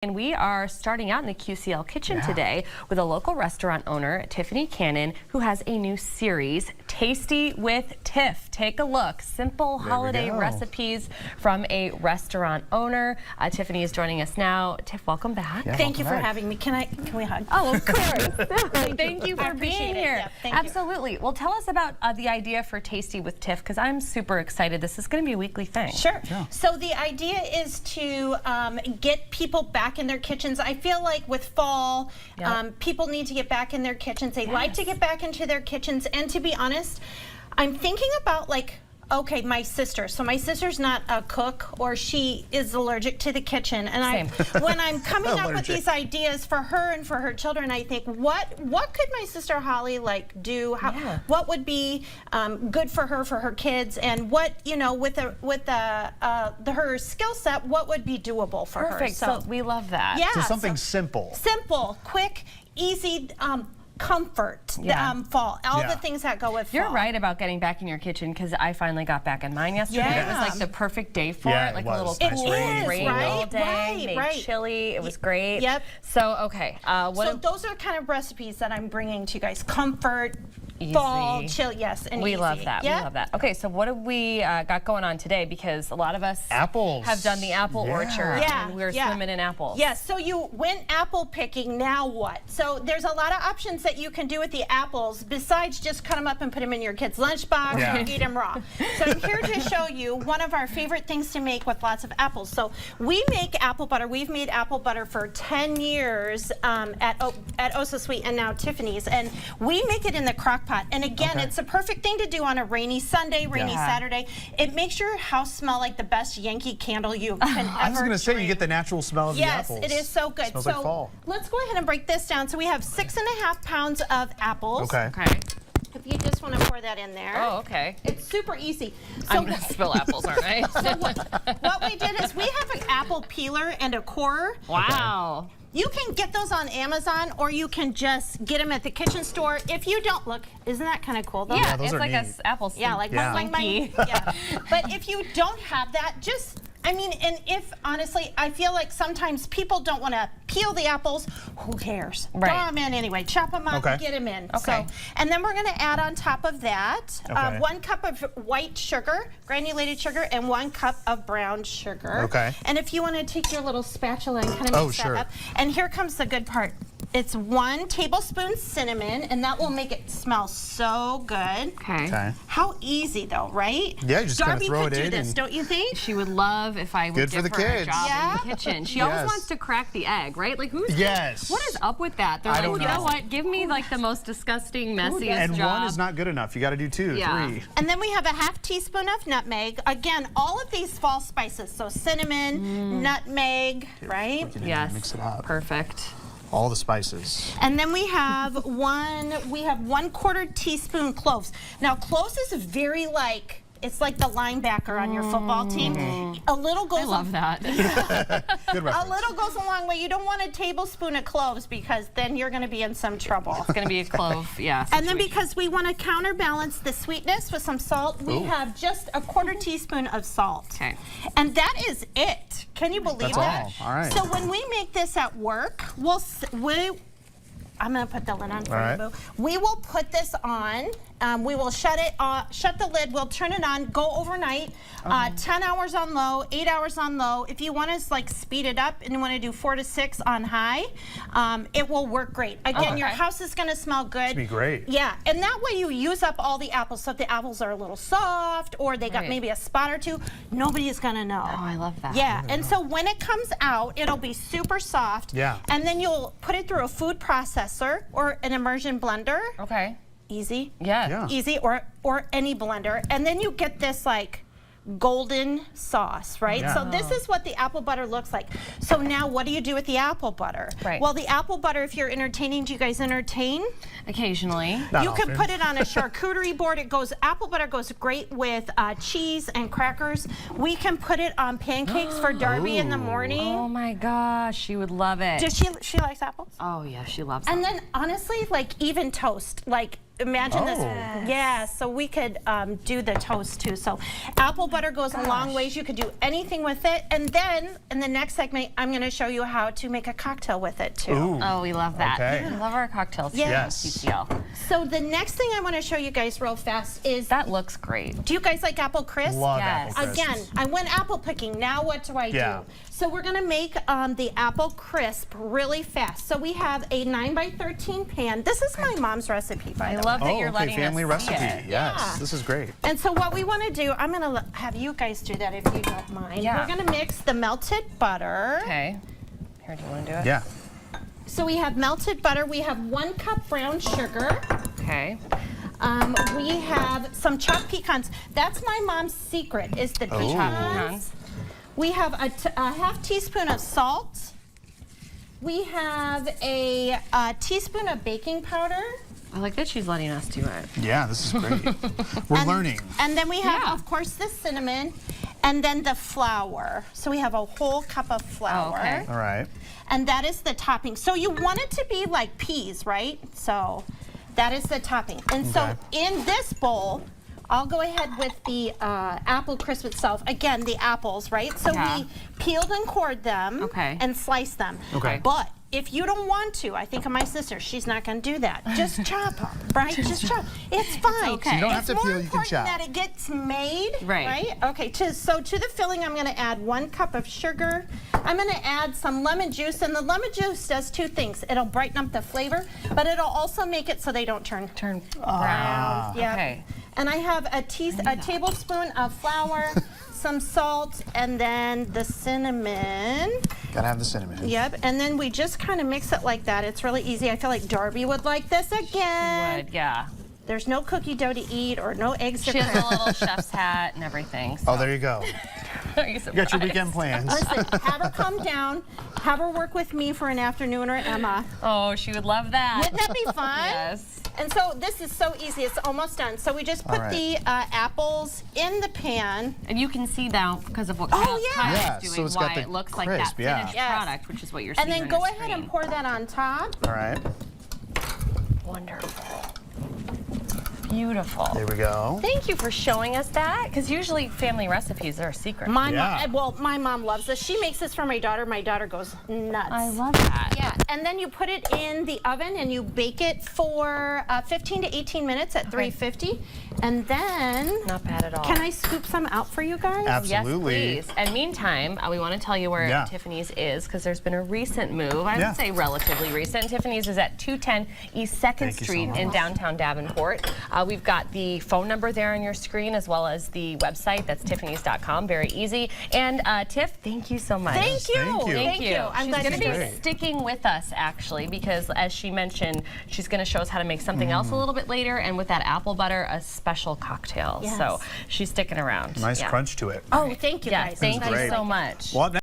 And we are starting out in the QCL kitchen today with a local restaurant owner, Tiphanie Cannon, who has a new series, Tasty with Tiff. Take a look. Simple holiday recipes from a restaurant owner. Tiffany is joining us now. Tiff, welcome back. Yeah, Thank you for having me. Can we hug? Oh, of course. Thank you for being here. Yeah, Absolutely. Well, tell us about the idea for Tasty with Tiff, because I'm super excited. This is going to be a weekly thing. Sure. Yeah. So the idea is to get people back in their kitchens. I feel like with fall, people need to get back in their kitchens. They like to get back into their kitchens. And to be honest, I'm thinking about okay, my sister. So my sister's not a cook, or she is allergic to the kitchen. And when I'm coming up with these ideas for her and for her children, I think, what could my sister Holly do? What would be good for her kids? And what, with her skill set, what would be doable for her? Perfect. So we love that. Yeah. So something simple. Simple, quick, easy. Comfort, fall, all the things that go with fall. You're right about getting back in your kitchen, because I finally got back in mine yesterday. It was like the perfect day for it. Like a little cool rain all day, made chilly. It was great. Yep. So, okay. So those are kind of recipes that I'm bringing to you guys. Comfort, fall, chill, and we easy. love that. Yep. We love that. Okay, so what have we got going on today? Because a lot of us have done the apple orchard, and we're swimming in apples. Yes, so you went apple picking, now what? So there's a lot of options that you can do with the apples besides just cut them up and put them in your kid's lunchbox and eat them raw. So I'm here to show you one of our favorite things to make with lots of apples. So we make apple butter. We've made apple butter for 10 years at Oh So Sweet and now Tiffany's, and we make it in the crock pot. And again, it's a perfect thing to do on a rainy Sunday, rainy Saturday. It makes your house smell like the best Yankee candle you can ever I was going to say, drink. you get the natural smell of the apples. Yes, it is so good. Smells so like fall. Let's go ahead and break this down. So we have 6.5 pounds of apples. Okay. If you just want to pour that in there. Oh, okay. It's super easy. So I'm going to spill apples, aren't I? So what we did is we have an apple peeler and a corer. Wow. You can get those on Amazon, or you can just get them at the kitchen store. If you don't, look, isn't that kind of cool though? Yeah, it's like an apple slinky. Yeah, like boing. But if you don't have that, and if honestly, I feel like sometimes people don't want to peel the apples. Who cares? Throw them in anyway. Chop them up, get them in. So, and then we're going to add on top of that 1 cup of white sugar, granulated sugar, and 1 cup of brown sugar. And if you want to take your little spatula and kind of mix that up. And here comes the good part. It's 1 tablespoon cinnamon, and that will make it smell so good. Okay. How easy though, right? Yeah, you just kind of throw it in. Darby could do this, don't you think? She would love if I would give her a job in the kitchen. She always wants to crack the egg, right? Like what is up with that? They're like, you know what? Give me like the most disgusting, messiest job. And 1 is not good enough. You got to do 2, 3. And then we have a ½ teaspoon of nutmeg. Again, all of these fall spices. So cinnamon, nutmeg, right? Yes. Mix it up. Perfect. All the spices. And then we have 1/4 teaspoon cloves. Now cloves is very it's like the linebacker on your football team. A little goes. I love that. Good reference. A little goes a long way. You don't want a tablespoon of cloves, because then you're going to be in some trouble. It's going to be a clove, And then because we want to counterbalance the sweetness with some salt, we have just a 1/4 teaspoon of salt. Okay. And that is it. Can you believe that? All right. So when we make this at work, I'm going to put the lid on for you, Boo. We will put this on. We will shut the lid. We'll turn it on. Go overnight. 10 hours on low, 8 hours on low. If you want to speed it up and you want to do 4 to 6 on high, it will work great. Again, your house is going to smell good. It'll be great. Yeah, and that way you use up all the apples. So if the apples are a little soft, or they got maybe a spot or two, nobody is going to know. Oh, I love that. Yeah, and so when it comes out, it'll be super soft. Yeah. And then you'll put it through a food processor or an immersion blender. Okay. Easy. Yeah. Easy, or any blender. And then you get this golden sauce, right? So this is what the apple butter looks like. So now what do you do with the apple butter? Well, the apple butter, if you're entertaining, do you guys entertain? Occasionally. You can put it on a charcuterie board. Apple butter goes great with cheese and crackers. We can put it on pancakes for Darby in the morning. Oh my gosh, she would love it. Does she likes apples? Oh yeah, she loves And then honestly, even toast, imagine this. Oh. Yeah, so we could do the toast too. So apple butter goes a long ways. You could do anything with it. And then in the next segment, I'm going to show you how to make a cocktail with it too. Ooh. Oh, we love that. Okay. We love our cocktails. Yeah. Too, Yes. QCL. So the next thing I want to show you guys real fast is, That looks great. do you guys like apple crisp? Love Yes. apple crisp. Again, I went apple picking. Now what do I Yeah. do? So we're gonna make the apple crisp really fast. So we have a 9x13 pan. This is my mom's recipe, by I the way. love that Oh, you're okay, letting family us see recipe. it. Yes, Yeah. this is great. And so what we wanna do, I'm gonna have you guys do that if you don't mind. Yeah. We're gonna mix the melted butter. Okay. Here, do you want to do it? Yeah. So we have melted butter. We have 1 cup brown sugar. Okay. We have some chopped pecans. That's my mom's secret, is the Oh. pecans. We have a half teaspoon of salt. We have a teaspoon of baking powder. I like that she's letting us do it. Yeah, this is great. We're learning. And then we have, Yeah. of course, the cinnamon and then the flour. So we have a whole cup of flour. okay. All right. And that is the topping. So you want it to be like peas, right? So that is the topping. And so Okay. in this bowl, I'll go ahead with the apple crisp itself. Again, the apples, right? So Yeah. we peeled and cored them Okay. and sliced them. Okay. But if you don't want to, I think of my sister, she's not going to do that. Just chop them, right? Just chop. It's fine. okay. You don't have It's to more peel, you can important chop. that it gets made, Right. Okay, so to the filling, I'm going to add 1 cup of sugar. I'm going to add some lemon juice, and the lemon juice does 2 things. It'll brighten up the flavor, but it'll also make it so they don't turn Turn Ah. brown. yeah. Okay. And I have a tablespoon of flour, some salt, and then the cinnamon. Gotta have the cinnamon. Yep, and then we just kind of mix it like that. It's really easy. I feel like Darby would like this again. Would, yeah. There's no cookie dough to eat or no eggs to She has crack. a little chef's hat and everything. So. Oh, there you go. Are you You got your surprised? weekend plans. Listen, have her come down, have her work with me for an afternoon or Emma. Oh, she would love that. Wouldn't that be fun? Yes. And so this is so easy. It's almost done. So we just put All right. the apples in the pan. And you can see now because of what Oh, Kyle's yeah. Yeah, doing, so it's why got the it looks like crisp, that yeah. finished Yes. product, which is what you're And seeing then on go your ahead screen. and pour that on top. All right. Wonderful. Beautiful. There we go. Thank you for showing us that, because usually family recipes are a secret. Yeah. My mom loves this. She makes this for my daughter. My daughter goes nuts. I love that. Yeah, and then you put it in the oven and you bake it for 15 to 18 minutes at 350. And then, Not bad at all. can I scoop some out for you guys? Absolutely. Yes, please. And meantime, we want to tell you where Yeah. Tiffany's is, because there's been a recent move. I Yeah. would say relatively recent. Tiffany's is at 210 East 2nd Thank you so Street in much. downtown Davenport. We've got the phone number there on your screen, as well as the website. That's tiffanys.com. Very easy. And Tiff, thank you so much. Thank you. Thank you. Thank you. I'm She's glad going to you be did Great. sticking with us, actually, because as she mentioned, she's going to show us how to make something else a little bit later, and with that apple butter, a special cocktail. Yes. So she's sticking around. Nice Yeah. crunch to it. Oh, thank you Yeah, guys. thank you great. so much. Well, up next